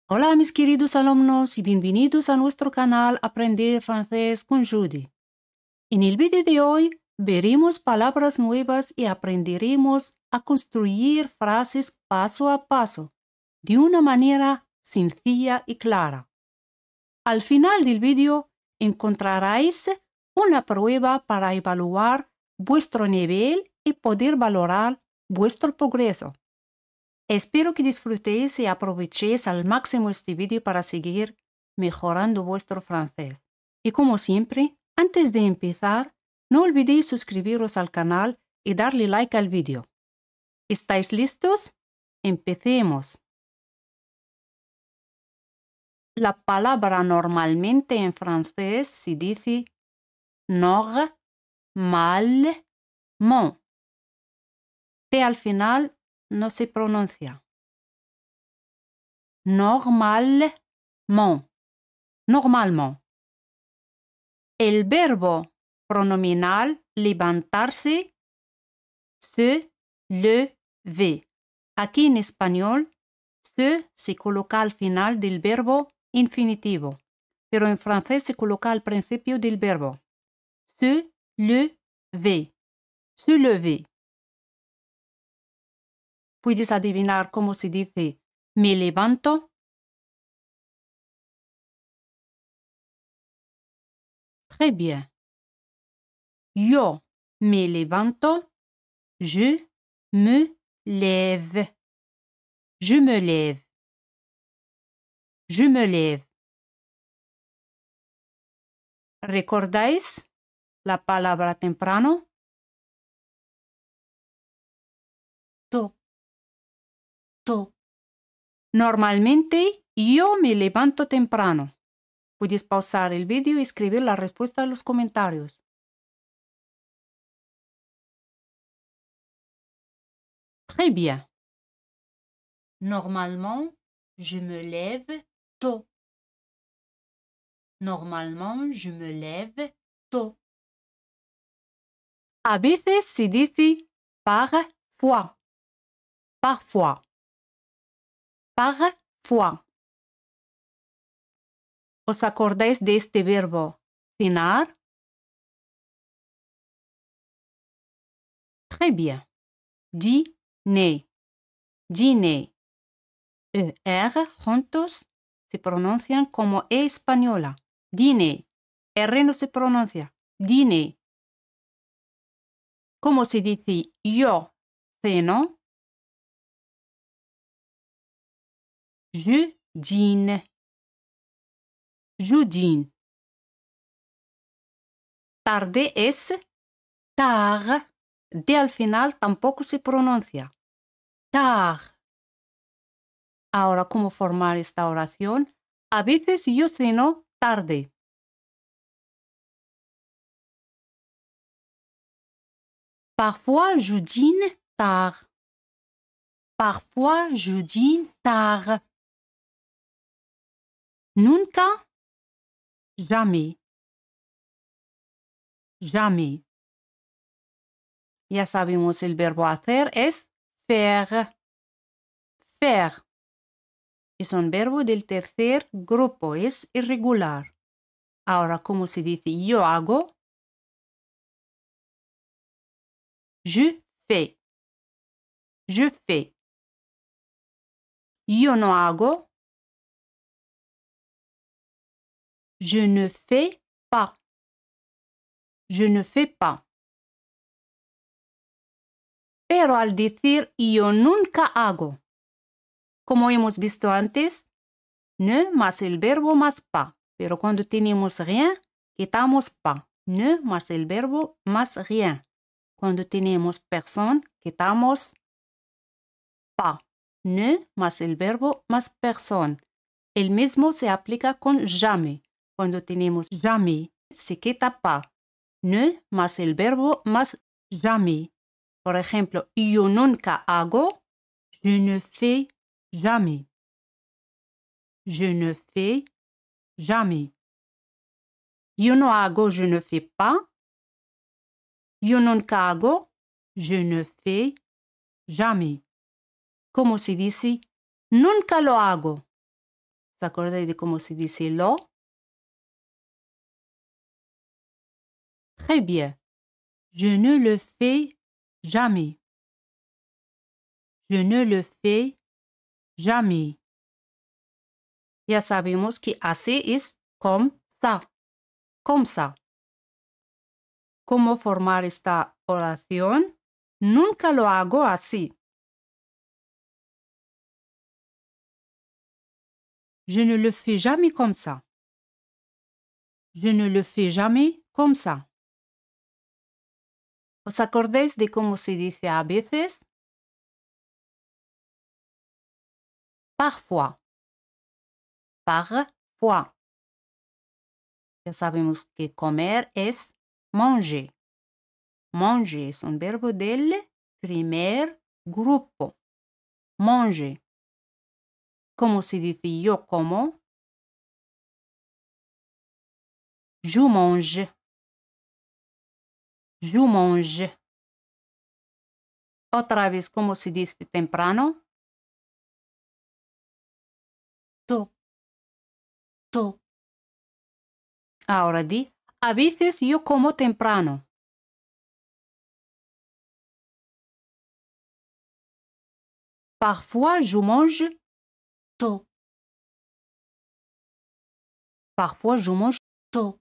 Hola mis queridos alumnos y bienvenidos a nuestro canal Aprender Francés con Judy. En el vídeo de hoy veremos palabras nuevas y aprenderemos a construir frases paso a paso, de una manera sencilla y clara. Al final del vídeo encontraréis una prueba para evaluar vuestro nivel y poder valorar vuestro progreso. Espero que disfrutéis y aprovechéis al máximo este vídeo para seguir mejorando vuestro francés. Y como siempre, antes de empezar, no olvidéis suscribiros al canal y darle like al vídeo. ¿Estáis listos? Empecemos. La palabra normalmente en francés se dice normalement. T al final no se pronuncia. Normalement. Normalement. El verbo pronominal levantarse, se lever. Aquí en español, se coloca al final del verbo infinitivo, pero en francés se coloca al principio del verbo. Se lever. Se lever. ¿Puedes adivinar cómo se dice me levanto? Très bien. Yo me levanto. Je me lève. Je me lève. Je me lève. ¿Recordáis la palabra temprano? Tôt. Tôt. Normalmente yo me levanto temprano. Puedes pausar el vídeo y escribir la respuesta en los comentarios. Très bien. Normalement, je me lève tôt. Normalement, je me lève tôt. A veces se dice parfois. Parfois. Parfois. ¿Os acordáis de este verbo cenar? Très bien. Dîner. Dîner. R juntos se pronuncian como E española. Dîner. R no se pronuncia. Dîner. ¿Cómo se dice yo ceno? Je dîne. Je dîne. Tarde es tard. D al final tampoco se pronuncia. Tard. Ahora, ¿cómo formar esta oración? A veces yo ceno tarde. Parfois je dîne tard. Parfois je dîne tard. Nunca, jamais. Jamais. Ya sabemos el verbo hacer es faire. Faire. Es un verbo del tercer grupo, es irregular. Ahora, ¿cómo se dice yo hago? Je fais. Je fais. Yo no hago. Je ne fais pas. Je ne fais pas. Pero al decir yo nunca hago, como hemos visto antes, ne más el verbo más pas. Pero cuando tenemos rien, quitamos pas. Ne más el verbo más rien. Cuando tenemos personne, quitamos pas. Ne más el verbo más personne. El mismo se aplica con jamais. Cuando tenemos jamais, se quita pas. Ne más el verbo más jamais. Por ejemplo, yo nunca hago. Je ne fais jamais. Je ne fais jamais. Yo no hago, je ne fais pas. Yo nunca hago. Je ne fais jamais. ¿Cómo se dice? Nunca lo hago. ¿Se acuerdan de cómo se dice lo? Très bien. Je ne le fais jamais. Je ne le fais jamais. Ya sabemos que así es comme ça. Comme ça. ¿Cómo formar esta oración? Nunca lo hago así. Je ne le fais jamais comme ça. Je ne le fais jamais comme ça. ¿Os acordáis de cómo se dice a veces? Parfois. Parfois. Ya sabemos que comer es manger. Manger es un verbo del primer grupo. Manger. ¿Cómo se dice yo como? Je mange. Je mange. Otra vez, ¿cómo se dice temprano? Tôt. Tôt. Ahora di, a veces yo como temprano. Parfois, je mange tôt. Parfois, je mange tôt.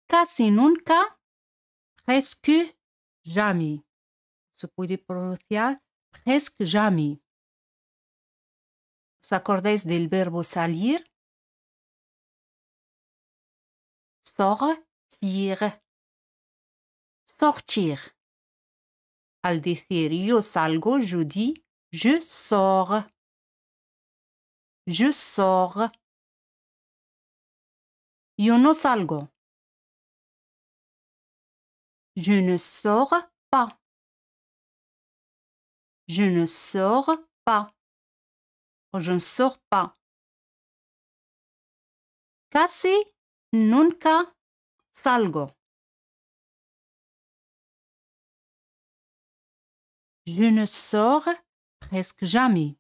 Casi nunca, presque jamais. Se puede pronunciar presque jamais. ¿Os acordáis del verbo salir? Sortir. Sortir. Al decir yo salgo, je dis je sors. Je sors. Yo no salgo. Je ne sors pas. Je ne sors pas. O je ne sors pas. Casi nunca salgo. Je ne sors presque jamais.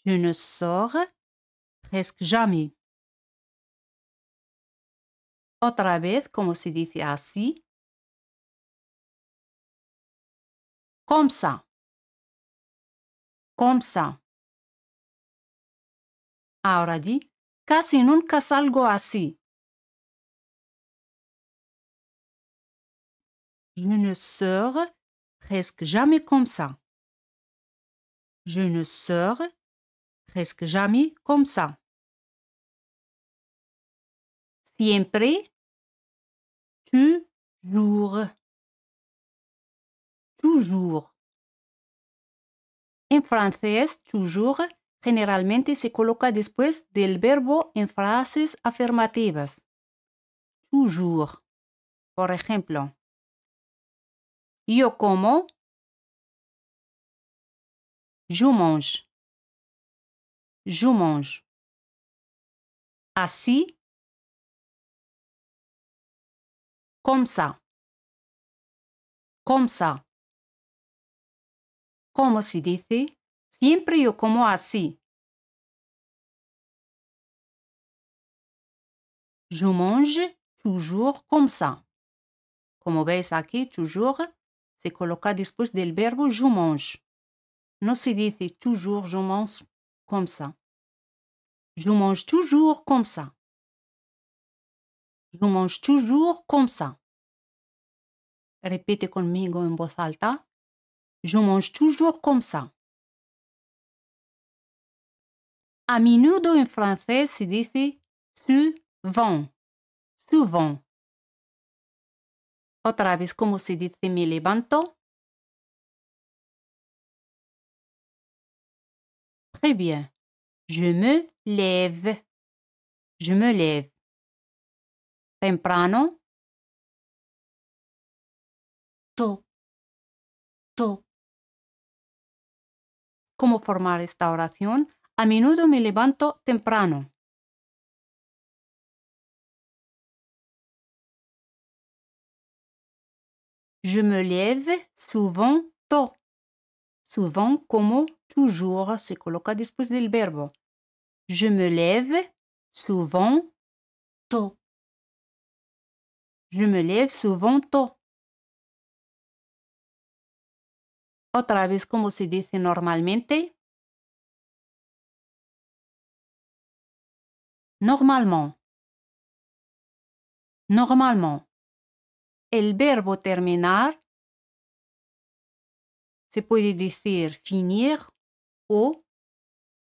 Je ne sors presque jamais. Otra vez, ¿cómo se dice así? Comme ça. Comme ça. Ahora di, casi nunca salgo así. Je ne sors presque jamais comme ça. Je ne sors presque jamais comme ça. Siempre, toujours. Toujours. En francés, toujours generalmente se coloca después del verbo en frases afirmativas. Toujours. Por ejemplo, yo como, je mange. Je mange. Así, comme ça. Comme ça. ¿Cómo se dice? Siempre yo como así. Je mange toujours comme ça. Como veis aquí, toujours se coloca después del verbo je mange. No se dice toujours je mange comme ça. Je mange toujours comme ça. Je mange toujours comme ça. Repite conmigo en voz alta. Je mange toujours comme ça. A menudo en francés se dice souvent. Souvent. Otra vez, ¿cómo se dice me levanto? Très bien. Je me lève. Je me lève. Temprano. Tôt. Tôt. ¿Cómo formar esta oración? A menudo me levanto temprano. Je me lève souvent tôt. souvent como toujours se coloca después del verbo. Je me lève souvent tôt. Je me lève souvent tôt. Otra vez, como se dice normalmente. Normalement. Normalement. El verbo terminar se puede decir finir o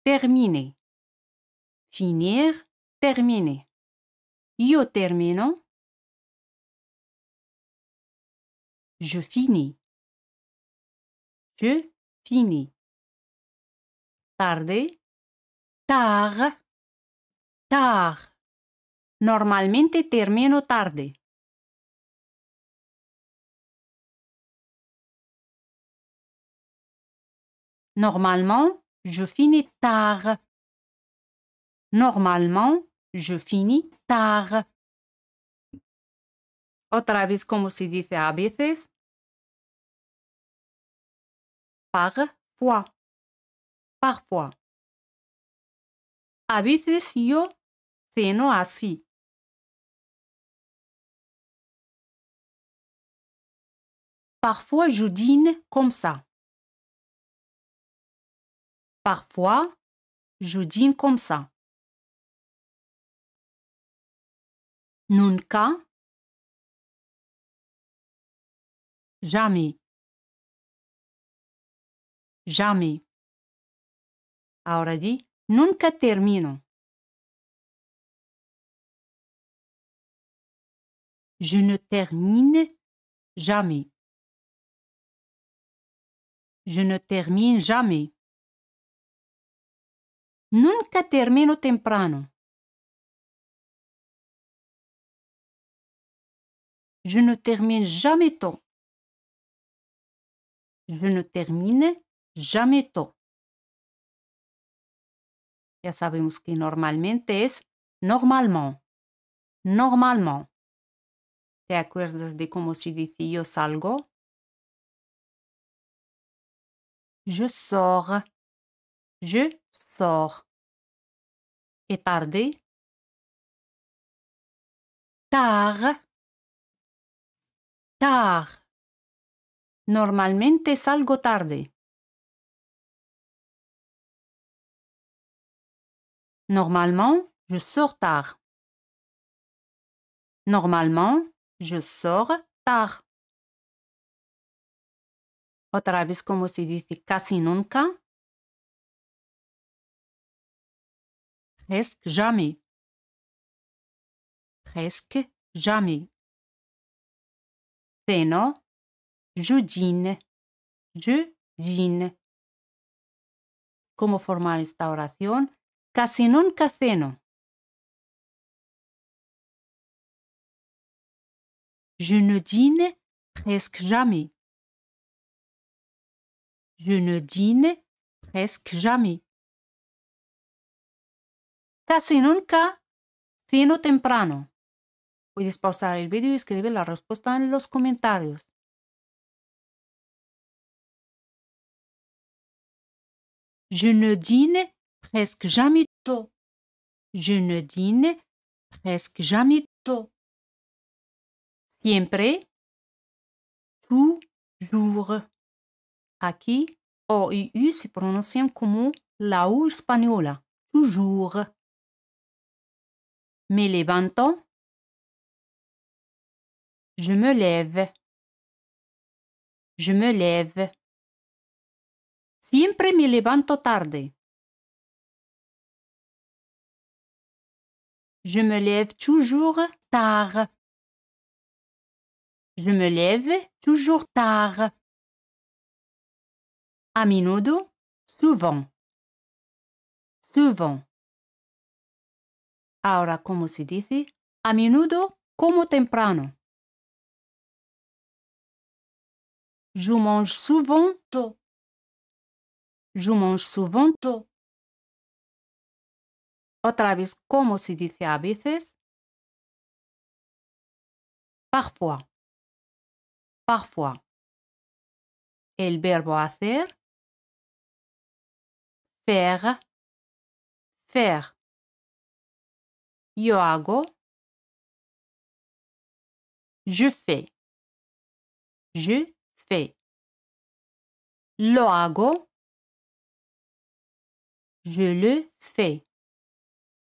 terminer. Finir, terminer. Yo termino. Je finis. Je finis. Tarde. Tard. Tard. Normalmente termino tarde. Normalement, je finis tard. Normalement, je finis tard. Otra vez, como se dice a veces. Parfois. Parfois. A veces yo ceno así. Parfois, je dîne comme ça. Parfois, je dîne comme ça. Nunca. Jamais. Jamais. Ahora di, nunca termino. Je ne termine jamais. Je ne termine jamais. Nunca termino temprano. Je ne termine jamais tôt. Je ne termine jamais tôt. Ya sabemos que normalmente es normalement. Normalement. ¿Te acuerdas de cómo se dice yo salgo? Je sors. Je sors. Et tarde? Tard. Tard. Normalmente salgo tarde. Normalement, je sors tard. Normalement, je sors tard. Otra vez, como se dice casi nunca. Presque jamais. Presque jamais. Ceno. Je dîne. Je dîne. ¿Cómo formar esta oración? Casi nunca ceno. Je ne dîne presque jamais. Je ne dîne presque jamais. Casi nunca ceno temprano. Puedes pausar el vídeo y escribir la respuesta en los comentarios. Je ne dîne presque jamais tôt. Je ne dîne presque jamais tôt. Siempre. Toujours. Aquí, O y U se pronuncian como la U española. Toujours. Me levanto. Je me lève. Je me lève. Siempre me levanto tarde. Je me lève toujours tard. Je me lève toujours tard. A menudo, souvent. Souvent. Ahora, ¿cómo se dice? A menudo, como temprano. Je mange souvent tôt. Je mange souvent tôt. Otra vez, ¿cómo se dice a veces? Parfois. Parfois. El verbo hacer. faire, faire. Yo hago, je fais, je fais. Lo hago, je le fais,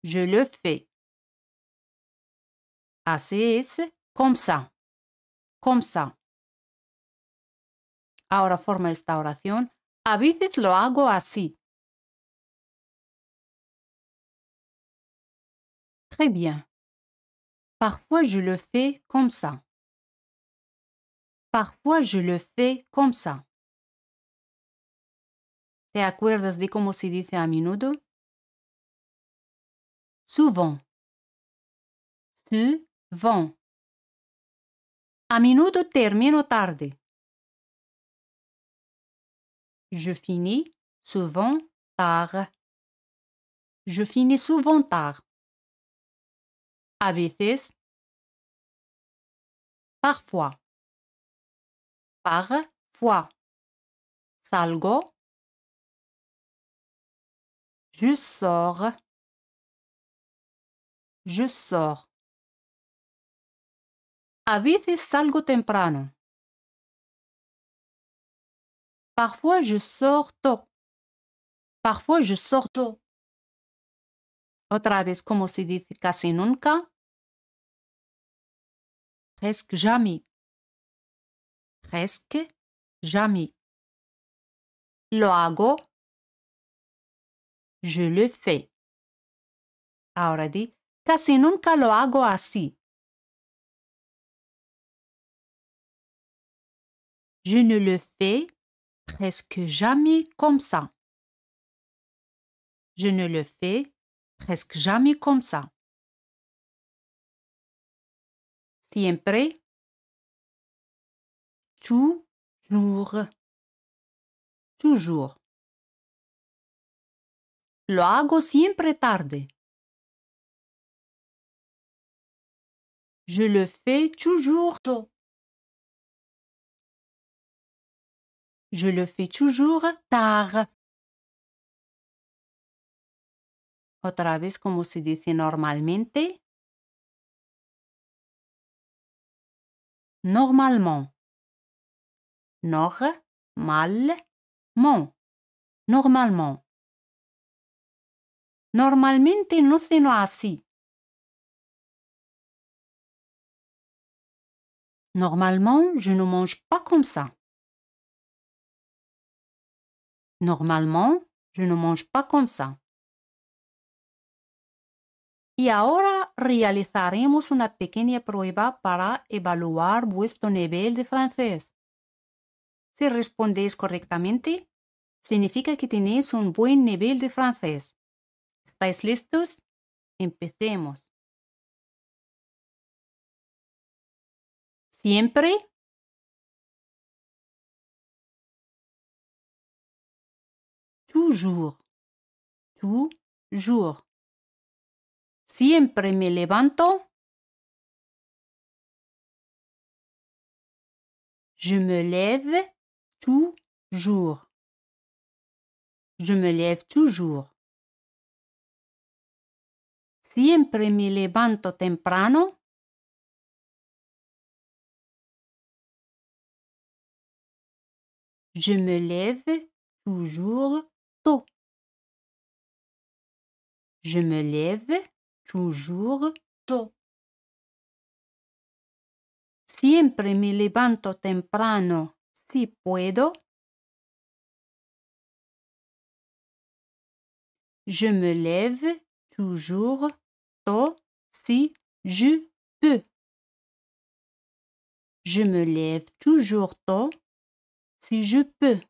je le fais. Así es, comme ça, comme ça. Ahora forma esta oración. A veces lo hago así. Très bien. Parfois je le fais comme ça. Parfois je le fais comme ça. ¿Te acuerdas de cómo se dice a menudo? Souvent. Souvent. A menudo termino tarde. Je finis souvent tard. Je finis souvent tard. A veces. Parfois. Parfois. Salgo. Je sors. Je sors. A veces salgo temprano. Parfois je sors tôt. Parfois je sors tôt. Otra vez, ¿cómo se dice casi nunca? Presque jamais. Presque jamais. Lo hago. Je le fais. Ahora di, casi nunca lo hago así. Je ne le fais presque jamais comme ça. Je ne le fais presque jamais comme ça. Siempre. Toujours. Toujours. Lo hago siempre tarde. Je le fais toujours tôt. Je le fais toujours tard. Otra vez, ¿cómo se dice normalmente? Normalement. Normalement. Normalement. Normalmente no ceno así. Normalement, je ne mange pas comme ça. Normalement, je ne mange pas comme ça. Y ahora realizaremos una pequeña prueba para evaluar vuestro nivel de francés. Si respondéis correctamente, significa que tenéis un buen nivel de francés. ¿Estáis listos? Empecemos. Siempre. Toujours. Toujours. Siempre me levanto. Je me lève toujours. Je me lève toujours. Siempre me levanto temprano. Je me lève toujours tôt. Je me lève toujours tôt. Siempre me levanto temprano si puedo. Je me lève toujours tôt si je peux. Je me lève toujours tôt si je peux.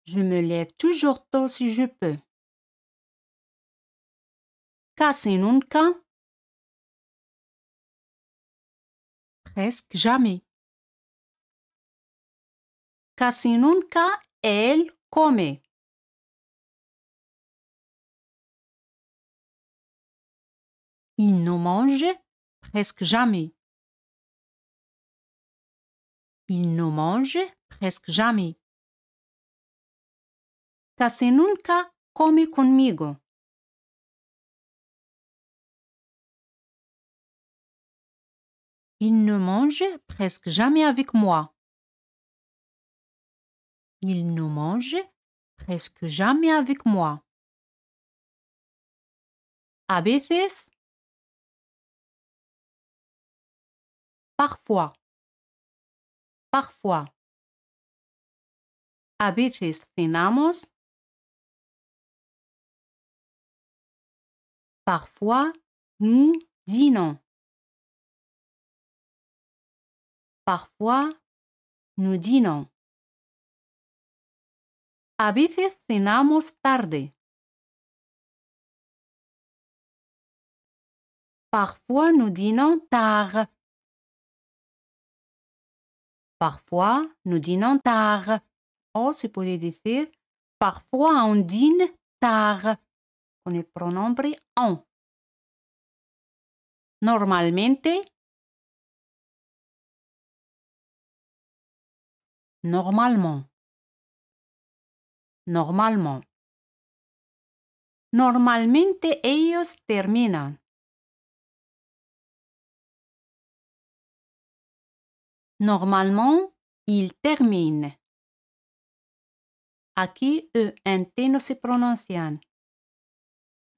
Je me lève toujours tôt si je peux. Casi nunca. Presque jamais. Casi nunca él come. Il ne mange presque jamais. Il ne mange presque jamais. casi nunca come conmigo. Il ne mange presque jamais avec moi. Il ne mange presque jamais avec moi. A veces, parfois, parfois. A veces cenamos, parfois nous dînons. Parfois nous dînons. A veces cenamos tarde. Parfois nous dînons tard. Parfois nous dînons tard. O se puede decir parfois on dîne tard con el pronombre on. Normalmente, normalement. Normalement. Normalmente ellos terminan. Normalement, ils terminent. Aquí ENT no se pronuncian.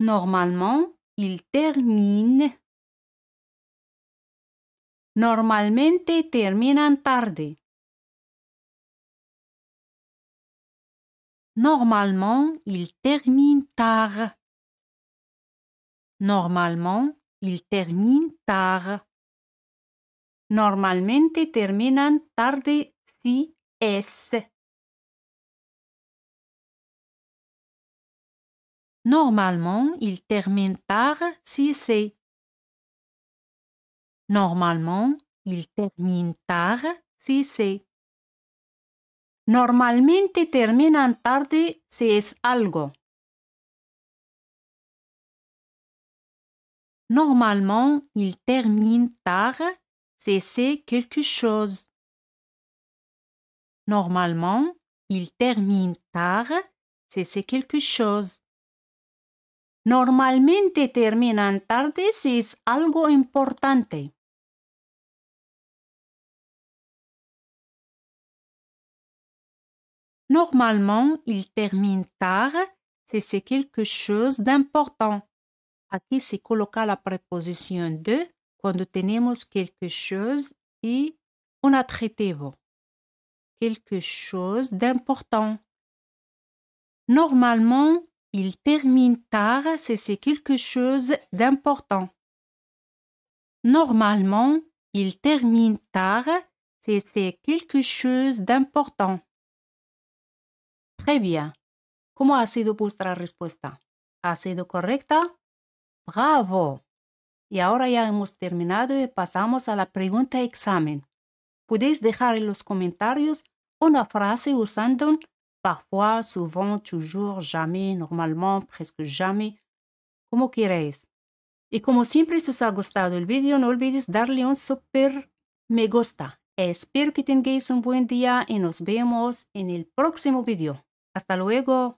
Normalement, ils terminent. Normalmente terminan tarde. Normalement, ils terminent tard. Normalement, ils terminent tard. Normalmente terminan tarde si es. Normalement, ils terminent tard si c'est. Normalement, ils terminent tard si c'est. Normalmente terminan tarde si es algo. Normalement, ils terminent tard si c'est quelque chose. Normalement, ils terminent tard si c'est quelque chose. Normalmente terminan tarde si es algo importante. Normalement, ils terminent tard si c'est quelque chose d'important. Aquí se coloca la preposición de cuando tenemos quelque chose y un adjetivo. Quelque chose d'important. Normalement, ils terminent tard si c'est quelque chose d'important. Normalement, ils terminent tard si c'est quelque chose d'important. Très bien. ¿Cómo ha sido vuestra respuesta? ¿Ha sido correcta? ¡Bravo! Y ahora ya hemos terminado y pasamos a la pregunta examen. Podéis dejar en los comentarios una frase usando parfois, souvent, toujours, jamais, normalement, presque jamais, como queráis. Y como siempre, si os ha gustado el vídeo, no olvides darle un super me gusta. Espero que tengáis un buen día y nos vemos en el próximo vídeo. Hasta luego.